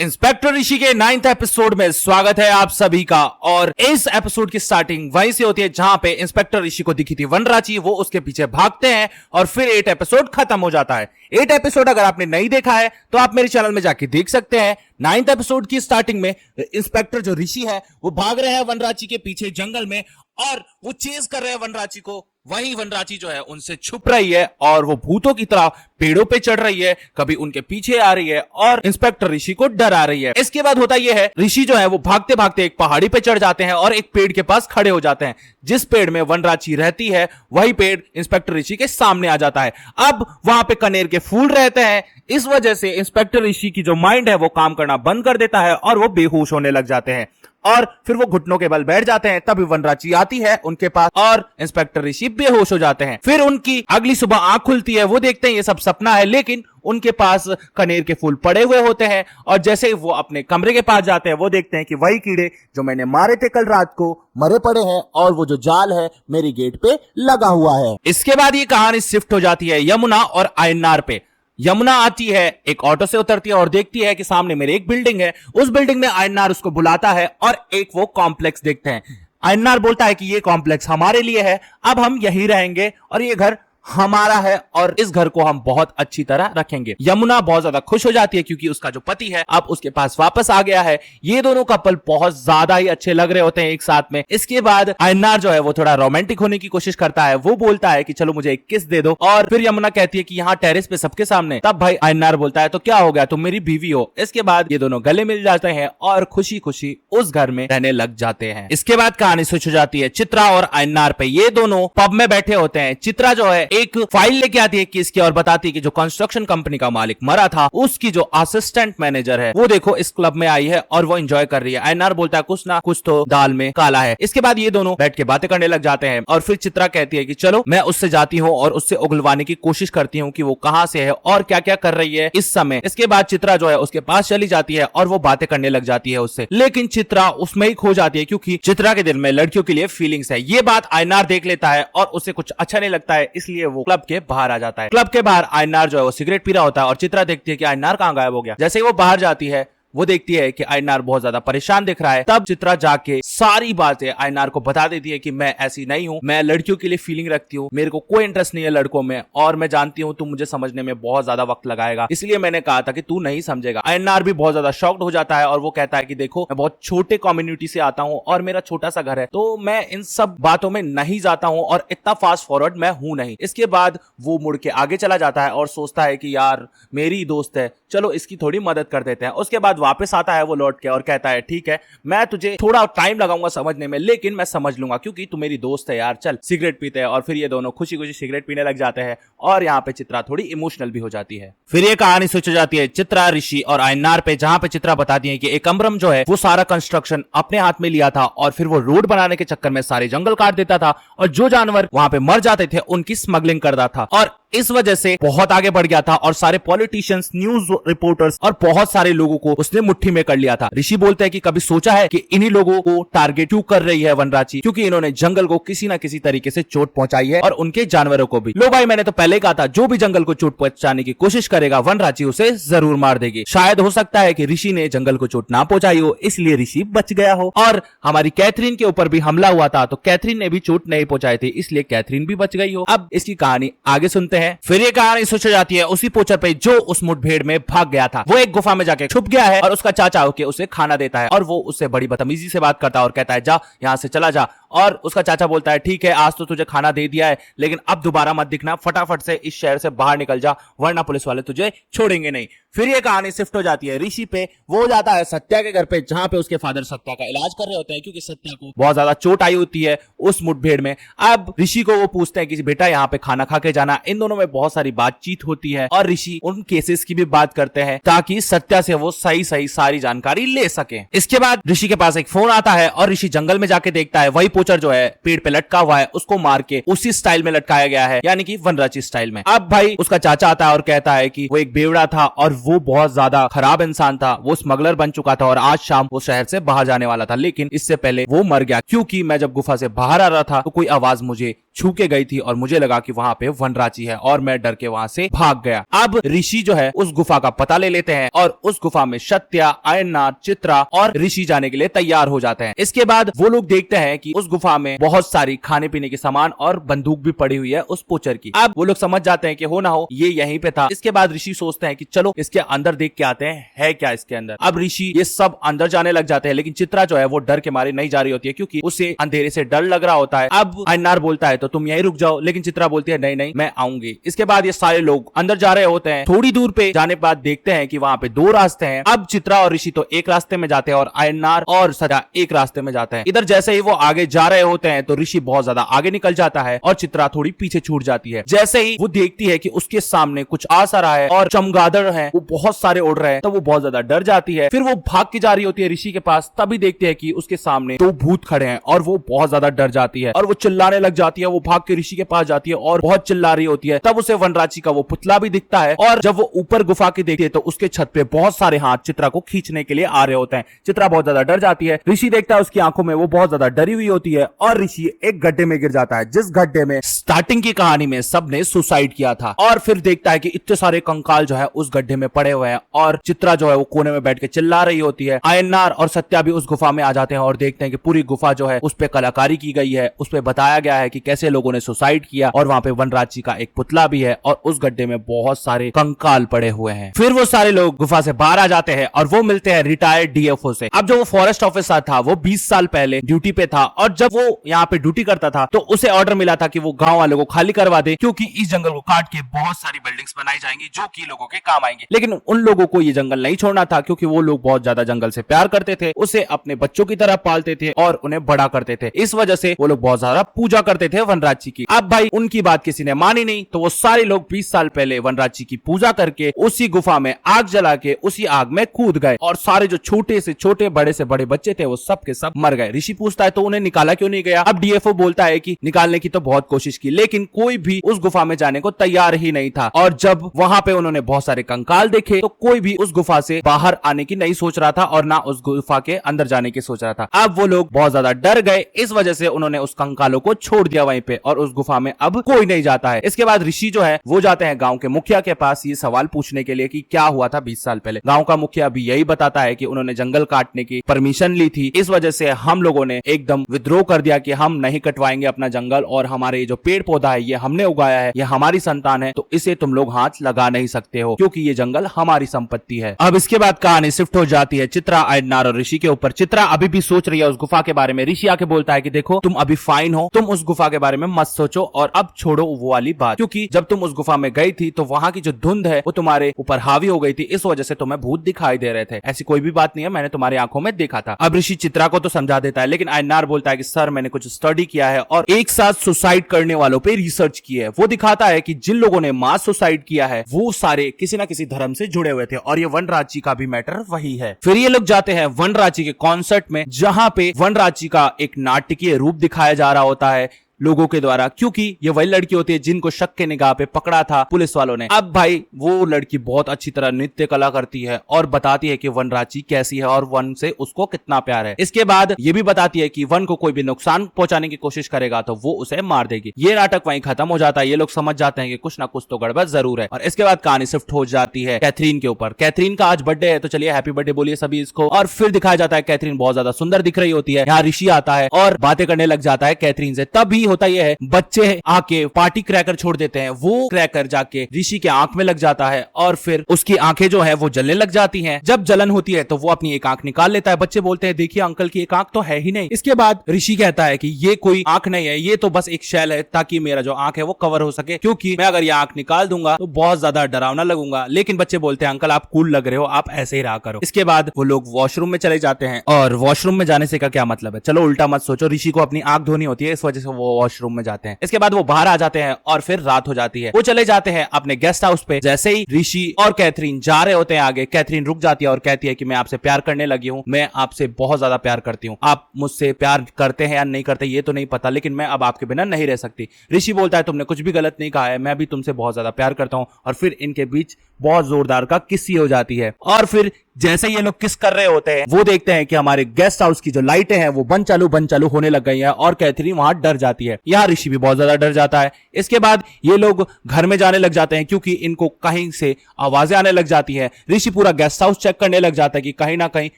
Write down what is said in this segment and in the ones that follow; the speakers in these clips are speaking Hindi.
इंस्पेक्टर ऋषि के 9th एपिसोड में स्वागत है आप सभी का। और इस एपिसोड की स्टार्टिंग वहीं से होती है जहां पे इंस्पेक्टर ऋषि को दिखी थी वनराची, वो उसके पीछे भागते हैं और फिर 8 एपिसोड खत्म हो जाता है। 8 एपिसोड अगर आपने नहीं देखा है तो आप मेरे चैनल में जाके देख सकते हैं। 9th एपिसोड की स्टार्टिंग में इंस्पेक्टर जो ऋषि है वो भाग रहे हैं वनराची के पीछे जंगल में और वो चेज कर रहे हैं वनराची को। वहीं वनराची जो है उनसे छुप रही है और वो भूतों की तरह पेड़ों पे चढ़ रही है, कभी उनके पीछे आ रही है और इंस्पेक्टर ऋषि को डरा रही है। इसके बाद होता यह है, ऋषि जो है वो भागते भागते एक पहाड़ी पे चढ़ जाते हैं और एक पेड़ के पास खड़े हो जाते हैं। जिस पेड़ में वनराची रहती है वही पेड़ इंस्पेक्टर ऋषि के सामने आ जाता है। अब वहां पे कनेर के फूल रहते हैं, इस वजह से इंस्पेक्टर ऋषि की जो माइंड है वो काम करना बंद कर देता है और वो बेहोश होने लग जाते हैं और फिर वो घुटनों के बल बैठ जाते हैं। तभी वनराची आती है उनके पास और इंस्पेक्टर ऋषि बेहोश हो जाते हैं। फिर उनकी अगली सुबह आंख खुलती है, वो देखते हैं ये सब सपना है, लेकिन उनके पास कनेर के फूल पड़े हुए होते हैं। और जैसे ही वो अपने कमरे के पास जाते हैं वो देखते हैं कि वही कीड़े जो मैंने मारे थे कल रात को मरे पड़े हैं और वो जो जाल है मेरी गेट पे लगा हुआ है। इसके बाद ये कहानी शिफ्ट हो जाती है यमुना और आयन्नार पे। यमुना आती है, एक ऑटो से उतरती है और देखती है कि सामने मेरे एक बिल्डिंग है। उस बिल्डिंग में आयन्नार उसको बुलाता है और एक वो कॉम्प्लेक्स देखते हैं। आयन्नार बोलता है कि ये कॉम्प्लेक्स हमारे लिए है, अब हम यहीं रहेंगे और ये घर हमारा है और इस घर को हम बहुत अच्छी तरह रखेंगे। यमुना बहुत ज्यादा खुश हो जाती है क्योंकि उसका जो पति है अब उसके पास वापस आ गया है। ये दोनों कपल बहुत ज्यादा ही अच्छे लग रहे होते हैं एक साथ में। इसके बाद आयन्नार जो है वो थोड़ा रोमांटिक होने की कोशिश करता है, वो बोलता है कि चलो मुझे एक किस दे दो। और फिर यमुना कहती है कि यहाँ टेरेस पे सबके सामने। तब भाई आयन्नार बोलता है तो क्या हो गया, तुम मेरी बीवी हो। इसके बाद ये दोनों गले मिल जाते हैं और खुशी खुशी उस घर में रहने लग जाते हैं। इसके बाद कहानी स्विच हो जाती है चित्रा और आयन्नार पे। ये दोनों पब में बैठे होते हैं। चित्रा जो है एक फाइल लेके आती है केस की और बताती है कि जो कंस्ट्रक्शन कंपनी का मालिक मरा था उसकी जो असिस्टेंट मैनेजर है वो देखो इस क्लब में आई है और वो एंजॉय कर रही है। आयन्नार बोलता है कुछ ना कुछ तो दाल में काला है। इसके बाद ये दोनों बैठ के बातें करने लग जाते हैं और फिर चित्रा कहती है कि चलो मैं उससे जाती हूँ और उससे उगलवाने की कोशिश करती हूँ कि वो कहाँ से है और क्या क्या कर रही है इस समय। इसके बाद चित्रा जो है उसके पास चली जाती है और वो बातें करने लग जाती है उससे, लेकिन चित्रा उसमें ही खो जाती है क्योंकि चित्रा के दिल में लड़कियों के लिए फीलिंग्स है। ये बात आयन्नार देख लेता है और उसे कुछ अच्छा नहीं लगता है, इसलिए वो क्लब के बाहर आ जाता है। क्लब के बाहर आयन्नार जो है वो सिगरेट पी रहा होता है और चित्रा देखती है कि आयन्नार कहाँ गायब हो गया। जैसे ही वो बाहर जाती है वो देखती है कि आयन्नार बहुत ज्यादा परेशान दिख रहा है। तब चित्रा जाके सारी बातें आयन्नार को बता देती है कि मैं ऐसी नहीं हूँ, मैं लड़कियों के लिए फीलिंग रखती हूँ, मेरे को कोई इंटरेस्ट नहीं है लड़कों में और मैं जानती हूँ तू मुझे समझने में बहुत ज्यादा वक्त लगाएगा, इसलिए मैंने कहा था कि तू नहीं समझेगा। आयन्नार भी बहुत ज्यादा शॉक्ड हो जाता है और वो कहता है कि देखो मैं बहुत छोटे कम्युनिटी से आता हूँ और मेरा छोटा सा घर है, तो मैं इन सब बातों में नहीं जाता हूँ और इतना फास्ट फॉरवर्ड मैं हूं नहीं। इसके बाद वो मुड़ के आगे चला जाता है और सोचता है कि यार मेरी दोस्त है, चलो इसकी थोड़ी मदद कर देते हैं। उसके बाद वापस आता है वो लौट के और कहता है ठीक है मैं तुझे थोड़ा टाइम लगाऊंगा समझने में, लेकिन मैं समझ लूंगा क्योंकि तू मेरी दोस्त है यार, चल सिगरेट पीते हैं। और फिर ये दोनों खुशी खुशी सिगरेट पीने लग जाते हैं और यहाँ पे चित्रा थोड़ी इमोशनल भी हो जाती है। फिर ये कहानी स्विच हो जाती है चित्रा, ऋषि और आयन्नार पे, जहां पे चित्रा बताती है कि एक अमरम जो है वो सारा कंस्ट्रक्शन अपने हाथ में लिया था और फिर वो रोड बनाने के चक्कर में सारे जंगल काट देता था और जो जानवर वहां पे मर जाते थे उनकी स्मगलिंग करता था और इस वजह से बहुत आगे बढ़ गया था और सारे पॉलिटिशियंस, न्यूज रिपोर्टर्स और बहुत सारे लोगों को उसने मुट्ठी में कर लिया था। ऋषि बोलते हैं कि कभी सोचा है कि इन्हीं लोगों को टारगेट क्यों कर रही है वनराची, क्योंकि इन्होंने जंगल को किसी ना किसी तरीके से चोट पहुंचाई है और उनके जानवरों को भी। लो भाई मैंने तो पहले कहा था जो भी जंगल को चोट पहुंचाने की कोशिश करेगा वनराची उसे जरूर मार देगी। शायद हो सकता है कि ऋषि ने जंगल को चोट ना पहुंचाई हो इसलिए ऋषि बच गया हो और हमारी कैथरीन के ऊपर भी हमला हुआ था तो कैथरीन ने भी चोट नहीं पहुंचाई थी इसलिए कैथरीन भी बच गई हो। अब इसकी कहानी आगे सुनते हैं। फिर ये कहानी सोच जाती है उसी पोचर पे जो उस मुठभेड़ में भाग गया था। वो एक गुफा में जाके छुप गया है और उसका चाचा होके उसे खाना देता है और वो उससे बड़ी बदतमीजी से बात करता है और कहता है जा यहाँ से चला जा। और उसका चाचा बोलता है ठीक है आज तो तुझे खाना दे दिया है लेकिन अब दोबारा मत दिखना, फटाफट से इस शहर से बाहर निकल जा वरना पुलिस वाले तुझे छोड़ेंगे नहीं। फिर ये कहानी शिफ्ट हो जाती है ऋषि पे। वो जाता है सत्या के घर पे जहां पे उसके फादर सत्या का इलाज कर रहे होते हैं क्योंकि सत्या को बहुत ज्यादा चोट आई होती है उस मुठभेड़ में। अब ऋषि को वो पूछते हैं कि बेटा यहाँ पे खाना खा के जाना। इन दोनों में बहुत सारी बातचीत होती है और ऋषि उन केसेस की भी बात करते हैं ताकि सत्या से वो सही सही सारी जानकारी ले सके। इसके बाद ऋषि के पास एक फोन आता है और ऋषि जंगल में जाके देखता है वही पोचर जो है पेड़ पे लटका हुआ है उसको मार के उसी स्टाइल में लटकाया गया है, यानी कि वनराची स्टाइल में। अब भाई उसका चाचा आता है और कहता है कि वो एक बेवड़ा था और वो बहुत ज्यादा खराब इंसान था, वो स्मगलर बन चुका था और आज शाम वो शहर से बाहर जाने वाला था, लेकिन इससे पहले वो मर गया क्योंकि मैं जब गुफा से बाहर आ रहा था तो कोई आवाज मुझे छू के गई थी और मुझे लगा कि वहां पे वनराची है और मैं डर के वहां से भाग गया। अब ऋषि जो है उस गुफा का पता ले लेते हैं और उस गुफा में सत्या, अयननार, चित्रा और ऋषि जाने के लिए तैयार हो जाते हैं। इसके बाद वो लोग देखते हैं कि उस गुफा में बहुत सारी खाने पीने के सामान और बंदूक भी पड़ी हुई है उस पोचर की। अब वो लोग समझ जाते हैं कि हो ना हो ये यहीं पे था। इसके बाद ऋषि सोचते हैं कि चलो इसके अंदर देख के आते हैं है क्या इसके अंदर। अब ऋषि ये सब अंदर जाने लग जाते हैं, लेकिन चित्रा जो है वो डर के मारे नहीं जा रही होती है क्योंकि उसे अंधेरे से डर लग रहा होता है। अब अयननार बोलता है तो तुम यहीं रुक जाओ, लेकिन चित्रा बोलती है नहीं नहीं मैं आऊंगी। इसके बाद ये सारे लोग अंदर जा रहे होते हैं। थोड़ी दूर पे जाने के बाद देखते हैं कि वहां पे दो रास्ते हैं। अब चित्रा और ऋषि तो एक रास्ते में जाते हैं और अयननार और सदा एक रास्ते में जाते हैं। इधर जैसे ही वो आगे जा रहे होते हैं तो ऋषि बहुत ज्यादा आगे निकल जाता है और चित्रा थोड़ी पीछे छूट जाती है। जैसे ही वो देखती है कि उसके सामने कुछ आ सा रहा है और चमगादड़ है वो बहुत सारे उड़ रहे हैं, तो वो बहुत ज्यादा डर जाती है। फिर वो भाग के जा रही होती है ऋषि के पास, तभी देखती है कि उसके सामने दो भूत खड़े हैं और वो बहुत ज्यादा डर जाती है और वो चिल्लाने लग जाती है। वो भाग के ऋषि के पास जाती है और बहुत चिल्ला रही होती है। तब उसे वनराची का वो पुतला भी दिखता है और जब वो ऊपर गुफा की देखती है तो उसके छत पे बहुत सारे हाथ चित्रा को खींचने के लिए आ रहे होते हैं। चित्रा बहुत ज्यादा डर जाती है। ऋषि देखता है उसकी आंखों में वो बहुत ज्यादा डरी हुई होती है और ऋषि एक गड्ढे में गिर जाता है, जिस गड्ढे में स्टार्टिंग की कहानी में सबने सुसाइड किया था। और फिर देखता है कि इतने सारे कंकाल जो है उस गड्ढे में पड़े हुए हैं और चित्रा जो है वो कोने में बैठ के चिल्ला रही होती है। अयननार और सत्या भी उस गुफा में आ जाते हैं और देखते हैं कि पूरी गुफा जो है उस पे कलाकारी की गई है, उस पे बताया गया है कि कैसे लोगों ने सुसाइड किया और वहां पे वनराची का एक पुतला भी है और उस गड्ढे में बहुत सारे कंकाल पड़े हुए हैं। फिर वो सारे लोग गुफा से बाहर आ जाते हैं और वो मिलते हैं रिटायर्ड डीएफओ से। अब जो वो फॉरेस्ट ऑफिसर था वो 20 साल पहले ड्यूटी पे था और जब वो यहाँ पे ड्यूटी करता था तो उसे ऑर्डर मिला था कि वो गांव वालों को खाली करवा दे क्योंकि इस जंगल को काट के बहुत सारी बिल्डिंग्स बनाई जाएंगी जो कि लोगों के काम आएंगे। लेकिन उन लोगों को ये जंगल नहीं छोड़ना था क्योंकि वो लोग बहुत ज्यादा जंगल से प्यार करते थे, उसे अपने बच्चों की तरह पालते थे और उन्हें बड़ा करते थे। इस वजह से वो लोग बहुत ज्यादा पूजा करते थे वनराची की। अब भाई उनकी बात किसी ने मानी नहीं तो वो सारे लोग 20 साल पहले वनराची की पूजा करके उसी गुफा में आग जला के उसी आग में कूद गए और सारे जो छोटे से छोटे बड़े से बड़े बच्चे थे वो सब के सब मर गए। ऋषि पूछता है तो उन्हें निकाला क्यों नहीं गया। अब डीएफओ बोलता है कि निकालने की तो बहुत कोशिश की लेकिन कोई भी उस गुफा में जाने को तैयार ही नहीं था और जब वहां पे उन्होंने बहुत सारे कंकाल देखे तो कोई भी उस गुफा से बाहर आने की नहीं सोच रहा था और ना उस गुफा के अंदर जाने की सोच रहा था। अब वो लोग बहुत ज्यादा डर गए, इस वजह से उन्होंने उस कंकालों को छोड़ दिया वहीं पे और उस गुफा में अब कोई नहीं जाता है। इसके बाद ऋषि जो है वो जाते हैं गांव के मुखिया के पास ये सवाल पूछने के लिए कि क्या हुआ था 20 साल पहले। गांव का मुखिया भी यही बताता है कि उन्होंने जंगल काटने की परमिशन ली थी, इस वजह से हम लोगों ने एकदम विद्रोह कर दिया कि हम नहीं कटवाएंगे अपना जंगल और हमारे जो पेड़ पौधा है ये हमने उगाया है, ये हमारी संतान है, तो इसे तुम लोग हाथ लगा नहीं सकते हो क्योंकि ये जंगल हमारी संपत्ति है। अब इसके बाद कहानी शिफ्ट हो जाती है चित्रा, अयननार और ऋषि के ऊपर। चित्रा अभी भी सोच रही है उस गुफा के बारे में। ऋषि आके बोलता है कि देखो तुम अभी फाइन हो, तुम उस गुफा के बारे में मत सोचो और अब छोड़ो वो वाली बात, क्योंकि जब तुम उस गुफा में गई थी तो वहां की जो धुंध है वो तुम्हारे ऊपर हावी हो गई थी, इस वजह से तुम्हें भूत दिखाई दे रहे थे। ऐसी कोई भी बात नहीं है, मैंने तुम्हारी आंखों में देखा था। अब ऋषि चित्रा को तो समझा देता है लेकिन अयननार बोलता है कि सर मैंने कुछ स्टडी किया है और एक साथ सुसाइड करने वालों पे रिसर्च की है। वो दिखाता है कि जिन लोगों ने मास सुसाइड किया है वो सारे किसी ना किसी धर्म से जुड़े हुए थे और ये वनराची का भी मैटर वही है। फिर ये लोग जाते हैं वनराची के कॉन्सर्ट में जहां पे वनराची का एक नाटकीय रूप दिखाया जा रहा होता है लोगों के द्वारा, क्योंकि ये वही लड़की होती है जिनको शक के निगाह पे पकड़ा था पुलिस वालों ने। अब भाई वो लड़की बहुत अच्छी तरह नृत्य कला करती है और बताती है कि वनराची कैसी है और वन से उसको कितना प्यार है। इसके बाद ये भी बताती है कि वन को कोई भी नुकसान पहुंचाने की कोशिश करेगा तो वो उसे मार देगी। ये नाटक वहीं खत्म हो जाता है। ये लोग समझ जाते हैं कि कुछ ना कुछ तो गड़बड़ जरूर है और इसके बाद कहानी शिफ्ट हो जाती है कैथरीन के ऊपर। कैथरीन का आज बर्थडे है तो चलिए हैप्पी बर्थडे बोलिए सभी इसको। और फिर दिखाया जाता है कैथरीन बहुत ज्यादा सुंदर दिख रही होती है। यहाँ ऋषि आता है और बातें करने लग जाता है कैथरीन से। तभी होता यह है बच्चे आके पार्टी क्रैकर छोड़ देते हैं, वो क्रैकर जाके ऋषि के आंख में लग जाता है और फिर उसकी आंखें जो है वो जलने लग जाती हैं। जब जलन होती है तो वो अपनी एक आंख निकाल लेता है। बच्चे बोलते हैं देखिए अंकल की एक आंख तो है ही नहीं। इसके बाद ऋषि कहता है कि ये कोई आंख नहीं है, ये तो बस एक शेल है ताकि मेरा जो आंख है वो कवर हो सके, क्योंकि मैं अगर ये आंख निकाल दूंगा तो बहुत ज्यादा डरावना लगूंगा। लेकिन बच्चे बोलते हैं अंकल आप कूल लग रहे हो, आप ऐसे ही रहा करो। इसके बाद वो लोग वॉशरूम में चले जाते हैं और वॉशरूम में जाने से का क्या मतलब है, चलो उल्टा मत सोचो। ऋषि को अपनी आंख धोनी होती है, इस वजह से वो वॉशरूम में जाते हैं। इसके बाद वो बाहर आ जाते हैं और फिर रात हो जाती है। वो चले जाते हैं अपने गेस्ट हाउस पे। जैसे ही ऋषि और कैथरीन जा रहे होते हैं आगे, कैथरीन रुक जाती है और कहती है कि मैं आपसे प्यार करने लगी हूँ, मैं आपसे बहुत ज्यादा प्यार करती हूँ। आप मुझसे प्यार करते हैं या नहीं करते ये तो नहीं पता, लेकिन मैं अब आपके बिना नहीं रह सकती। ऋषि बोलता है तुमने कुछ भी गलत नहीं कहा है, मैं भी तुमसे बहुत ज्यादा प्यार करता हूँ। और फिर इनके बीच बहुत जोरदार का किस्सी हो जाती है। और फिर जैसे ये लोग किस कर रहे होते हैं, वो देखते हैं कि हमारे गेस्ट हाउस की जो लाइटें हैं वो बंद चालू होने लग गई हैं और कैथरीन वहां डर जाती है। यहाँ ऋषि भी बहुत ज्यादा डर जाता है। इसके बाद ये लोग घर में जाने लग जाते हैं क्योंकि इनको कहीं से आवाजें आने लग जाती है। ऋषि पूरा गेस्ट हाउस चेक करने लग जाता है कि कहीं ना कहीं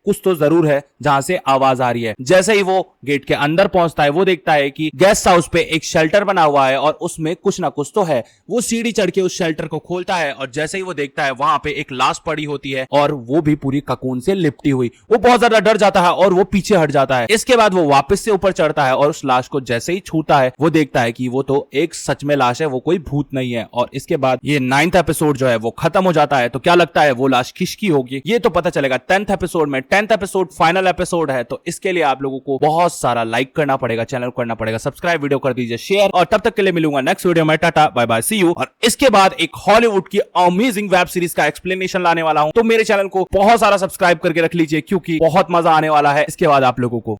कुछ तो जरूर है जहां से आवाज आ रही है। जैसे ही वो गेट के अंदर पहुंचता है, वो देखता है कि गेस्ट हाउस पे एक शेल्टर बना हुआ है और उसमें कुछ ना कुछ तो है। वो सीढ़ी चढ़ के उस शेल्टर को खोलता है और जैसे ही वो देखता है वहां पे एक लाश पड़ी होती है और वो भी पूरी ककून से लिपटी हुई। वो बहुत ज्यादा डर जाता है और वो पीछे हट जाता है। इसके बाद वो वापस से ऊपर चढ़ता है और उस लाश को जैसे ही छूता है, वो देखता है कि वो तो एक सच में लाश है, वो कोई भूत नहीं है। और इसके बाद ये 9th एपिसोड जो है वो खत्म हो जाता है। तो क्या लगता है वो लाश किसकी होगी, ये तो पता चलेगा 10th एपिसोड में। 10th एपिसोड फाइनल एपिसोड है, तो इसके लिए आप लोगों को बहुत सारा लाइक करना पड़ेगा, चैनल करना पड़ेगा सब्सक्राइब, वीडियो कर दीजिए शेयर। और तब तक के लिए मिलूंगा नेक्स्ट वीडियो में। Tata bye bye see you. और इसके बाद एक हॉलीवुड की अमेजिंग वेब सीरीज का एक्सप्लेनेशन लाने वाला हूं, तो मेरे चैनल को बहुत सारा सब्सक्राइब करके रख लीजिए क्योंकि बहुत मजा आने वाला है इसके बाद आप लोगों को।